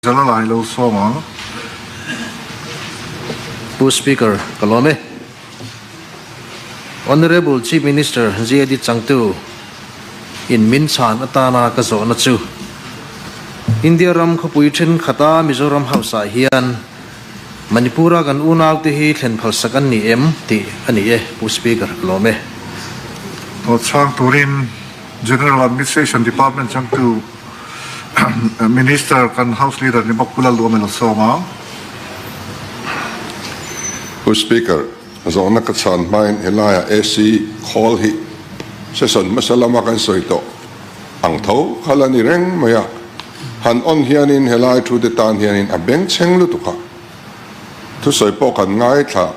Jalalai lo soma. Speaker Kalome, Honorable Chief Minister Ziadi Changtu in Minchan Atana Kazo Natsu India Ram Kapuitin Khata Mizoram Hausa Hian Manipura gan Unaw Tihi Ken Palsakan ni M Ti Anie Speaker Kalome. Chang Turin General Administration Department Chang tu Minister kan House Leader ni Bakula Luamelo soma. Speaker, zo nakatsan main helaya AC call hi session masalama kan soito ang tho khala ni reng maya han on hianin helai thu de tan hianin a beng cheng lu tuka thu soipo kan ngai tha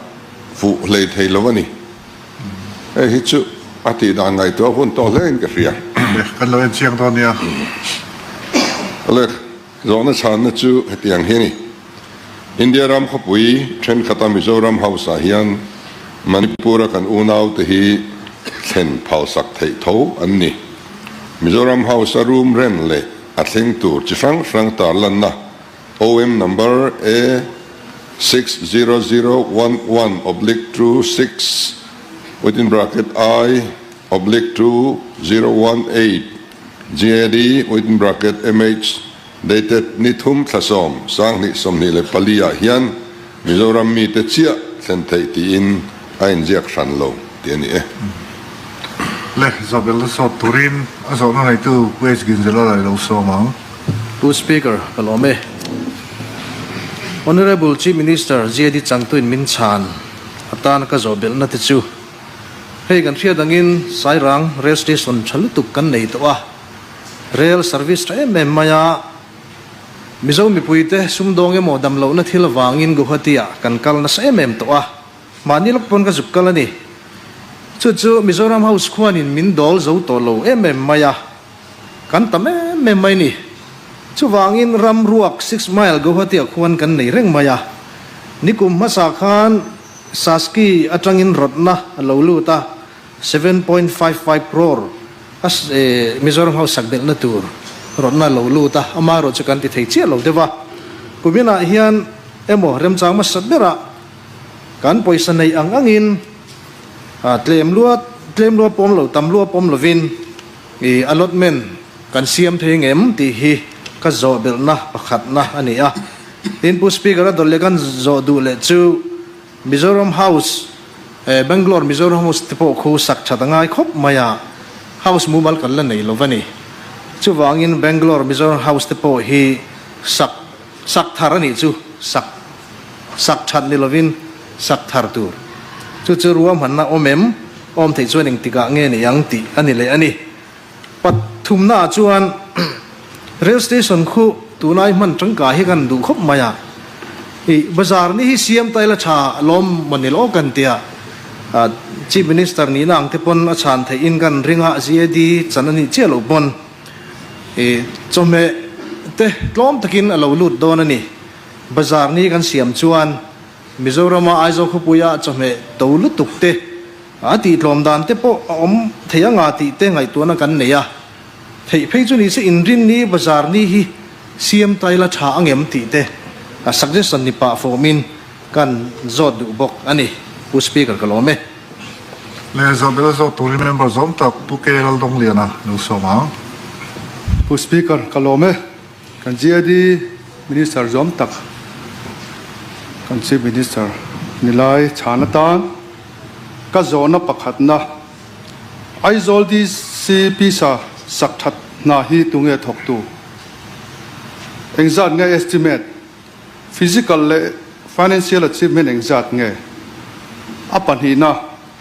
fu le thei lawani e hi chu ati da ngai to hun to len ka ria Kan lo en chiang to nia. ale zo na chan na chu hetiang hini India Ram Khapui, Tren Khata Mizoram Hausa Hian, Manipura kan Unaw Tehi, Ken Palsak Thei Tho, Anni. Mizoram Hausa Room Renle, Atling Tur, Chifang Frank Tarlanna, OM number A60011/6, within bracket I/2018, GAD, within bracket MH, dated Nithum Thasom, Sang Ni Somni Le Palia Hian, Mizoram Mi Te Chia, Sentei Ti In, Ain Jiak Shan Lo, Tieni E. Le Zabel so Turin aso na itu West Ginjalalai lo soma. Speaker Kalome, Honorable Chief Minister Ziadi Changtu in Minchan Atana Kazo Bel Natichu Hey kan Ria Dangin Sairang Rail Station Chalutuk kan nei toa Rail Service Tra Maya Mizo Mipuite Sumdonge mo damlo na thil wangin Guhatia kan kal na sa toa Manilok pon ka zupkalani Chu Mizoram House Kwan in Mindol zo tolo maya kan tame mai ni Chu wangin ram ruak 6 mile Guhatia Kwan kan nei reng maya Nikum Masakhan Saski atangin rodna loluta 7.55 crore as Mizoram House sakbel na tour rodna loluta amaro chakan ti thei chia lo dewa kumina hian emo remchang ma satbera kan poisa nei angin tlem luat pom lo tam luat pom lovin I allotment kan siam thengem ti hi ka zo belna pakhat na ania tin pu speaker dolle kan zo du le chu Mizoram House Bangalore Mizoram House tipo khu sak chatangai khop maya house mumal kan la nei lovani chu wangin Bangalore Mizoram House te po hi sak tharani chu sak that ni lovin sak thar tur chu ruam hanna om thei chuaning tika nge ni yang ti ani le ani pathumna chuan rail station khu tunai man tangka hi kan du khop maya I bazar ni hi siam taila tha lom manilo kan tia Chief Minister ni nang te pon a chan thei in kan ringa ZAD chanani chelo pon chome te tlom takin alo lut don ani bazar ni kan siam chuan Mizorama aizo khupuya chome tolu tukte ati tlom dan te po om theyanga ti te ngai to na kan neya thei phei chu ni se inrin ni bazar ni hi siam taila tha angem ti te a suggestion ni pa formin kan zod du bok ani Speaker Kalome. Le Zabel so Turin member zom tak Pukelal dong liana lo soma. Speaker Kalome, kan Ziadi Minister zom tak kan Chief Minister nilai chanatan ka zona pakhat na aizol di si pisa sakthat na hi tunge thoktu engzat nge estimate physical le financial achievement engzat nge apan hi na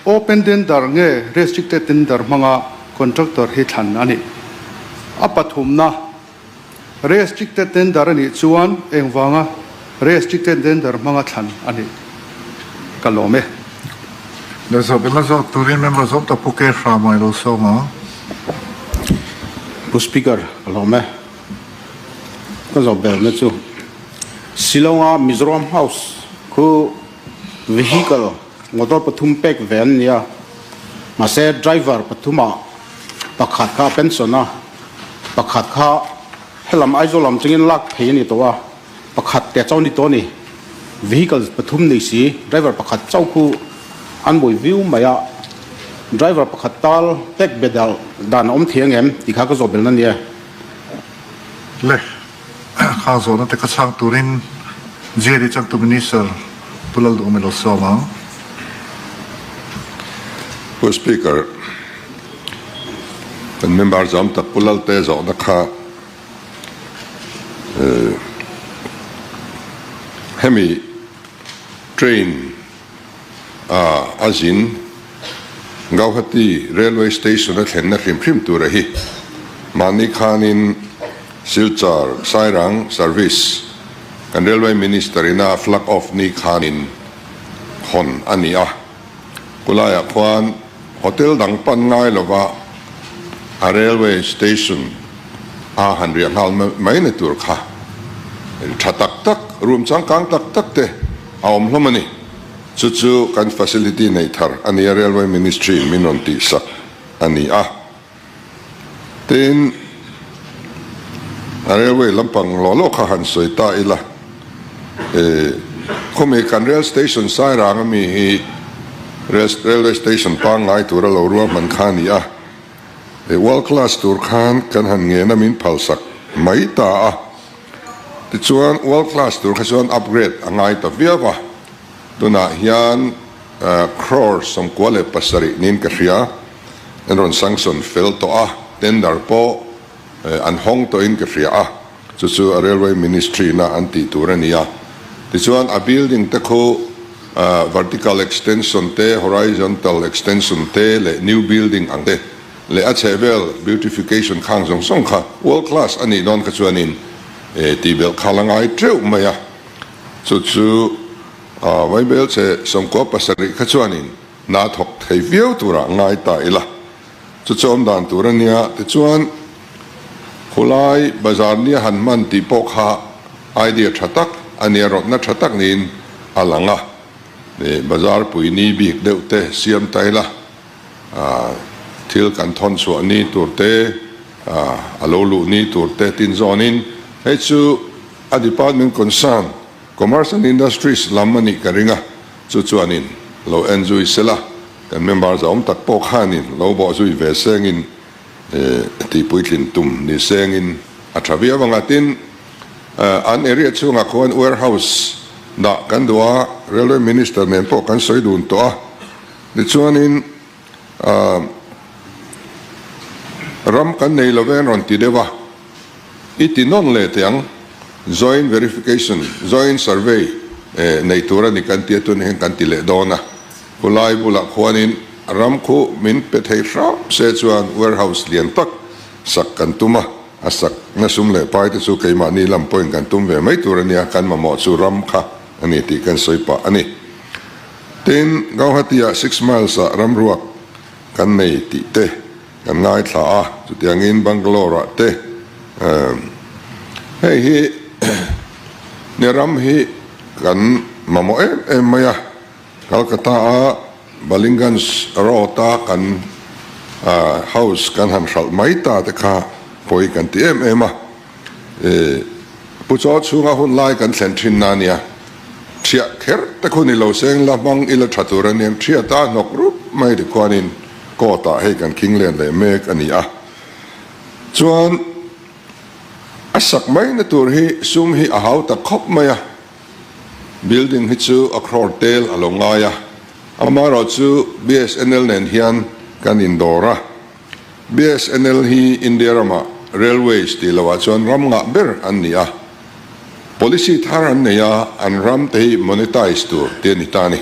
open tender nge restricted tender manga contractor hi than ani apathum na restricted tender ani chuan engwanga restricted tender manga than ani Kalome. Le Zabel so Turin member zom tak Pukel Ramai lo soma. Speaker Kalome. Kazo bel na chu Silonga Mizoram House ku vehicle motor pathum pek van ya mase driver pathuma pakhat ka pensiona pakhat kha helam aizolam chingin lak phei ni towa pakhat te chaw ni to ni vehicle pathum nei si driver pakhat chaw khu an boi view maya driver pakhat tal tek bedal dan om thiang em ti kha ka zo bel na nia le khang zo na te ka chang turin jeri chang tu minister pulal do melo soma Mr. Speaker, the member jam tak pulal te zo na kha hemi train azin Gauhati railway station at henna khim tu rahi mani khanin Silchar Sairang service kan railway minister ina flag off ni khanin hon ania kulaya kwan hotel dang pan ngai lova a railway station a hanriang hal mai na tur kha thatak tak room chang kang tak tak te aom hlomani chu kan facility nei thar ani railway ministry minon ti sa ani a tin railway lampang lo kha han soi ta ila khome kan rail station sai rang mi hi railway station pa ngai tur lo ruam man khani a world class tur khan kan han nge na min phalsak mai ta a ti chuan world class tur kha chuan upgrade angai ta viawa tuna hian crores som kwale pasari nin ka ria enron sanction fel to a tender po an hong to in ka ria a chu a railway ministry na anti turania ti chuan a building te kho vertical extension te horizontal extension te le new building ang te le a chevel beautification khang song song kha world class ani non ka chuanin ti bel khalangai treu maya chu vai bel che som ko pasari kha chuanin na thok thei viau tura ngai ta ila chu chom dan turania ti chuan khulai bazar ni han man ti pok ha idea thatak ania rot na thatak nin alanga bazar puini bik deute siam taila thil kan thon so ni turte alolu ni turte tin zonin hechu a department concern commerce and industries lamani karinga chu chuanin lo enjoy sela kan members om tak pok hanin lo bo zui ve sengin ti puitlin tum ni sengin athavia wangatin an area chunga khon warehouse da kan doa railway minister nen po kan soidun to a ni chuanin ram kan nei loven ron ti dewa itinon le tiang joint verification joint survey nei tura ni kan ti tu ni kan ti le dona kulai bula khwanin ram khu min pe thei ra se chuan warehouse lian tak sak kan tuma asak na sum le pai te chu keima ni lam point kan tum ve mai tura ni kan ma mo chu ram kha ani ti kan soipa ani tin Gauhatia 6 miles a ram ruak kan nei ti te kan ngai thla a chu tiangin Bangalore te hei hi ne ram hi kan mamo em maya Calcutta a Balingans rota kan house kan han hral mai ta te kha poi kan ti em a pu cho chunga hun lai kan thlen thin na nia thia kher ta khuni lo seng la bang ila thatura nem thia ta nok rup mai de kwanin ko ta he kan kinglen le mek ani a chuan asak mai na tur hi sum hi a hau ta khop maya building hi chu a crore tel alongaya amaro chu BSNL nen hian kan indora BSNL hi India railways ti lawa chuan ram nga ber an nia policy tharan neya an ram te monetize tu te ni tani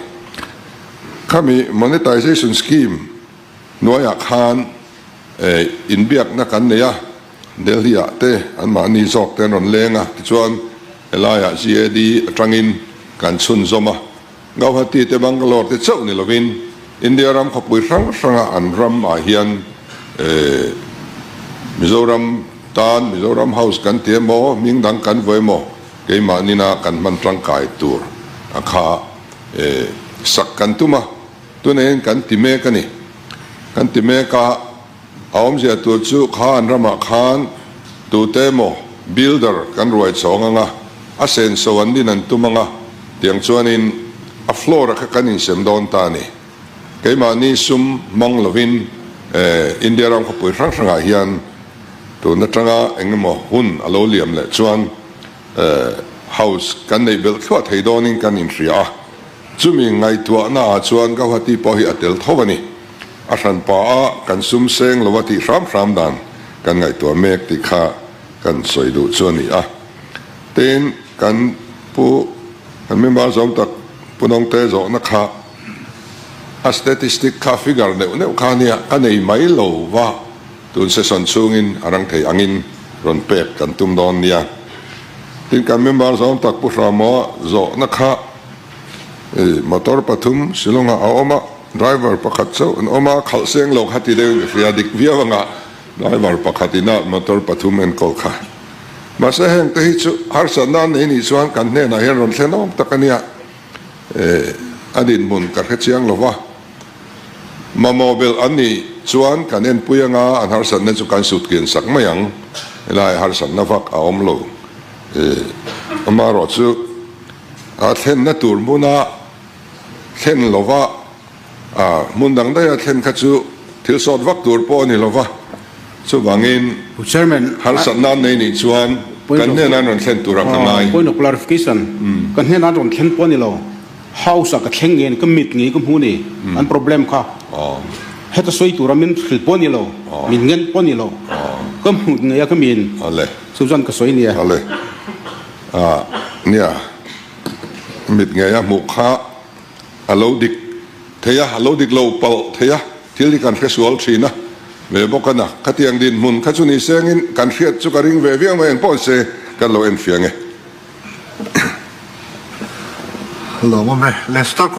kami monetization scheme noya khan in biak na kan neya Delhi te an ma ni zok ten on lenga ti chuan elaya GAD atangin kan chun zoma Gauhati te Bangalore te chau ni lovin India ram khopui ranga an ram a hian Mizoram House kan te mo mingdang kan voi mo keima nina kan man tangkai tur akha sak kan tuma tunen kan time kani kan time ka awm zia tu chu khan rama khan tu te mo builder kan roi chonga a sen so an din an tumanga tiang chuanin a floor ka kanin sem don ta ni keima ni sum mong lovin India ram ko pui rang ranga hian to na tanga engemaw hun alo liam le chuan house kan nei bel khwa thei donin kan in ria chumi ngai tua na chuan ka hati po hi atel thawani a ran pa a kan sum seng lowati ram ram dan kan ngai tua mek ti kha kan soidu chuani a ten kan pu kan member zom tak punong te zo na kha a statistic kha figure ne kha nia anei mai lo wa tun se son chungin arang thei angin ron pek kan tum don nia tin kan member zom tak pu ramo zo na kha motor pathum silonga a oma driver pakhat so an oma khalseng lo khati de riadik viawanga driver pakhatina motor pathum en kol kha masa heng te hi chu har sanan ni chuan kan ne na hian ron thlenom takania adin mun ka khechiang lova ma mobile ani chuan kan en puyanga an har san ne chu kan sut ken sak mayang lai har san na vak a om lo ama ro chu a thlen na tur muna thlen lova mundang da ya thlen kha chu thil sot vak tur po ni lova chu wangin Chairman, har san nan nei ni chuan kan ne nan ron thlen tur ang ngai point of clarification kan he nan ron thlen poni lo house ka thleng ngen ka mit ngi ka huni an problem kha heta soi tur min thil poni lo min ngen poni lo ka mu nge ya ka min ale sujan ka soi nia ale nia mit nge ya mu kha alo dik theya alo dik lo pal theya thil kan casual thina me bokana khatiang din mun khachuni sengin kan khiat chu ka ring ve viang ma en pon se kan lo en fiange Hello, let's start.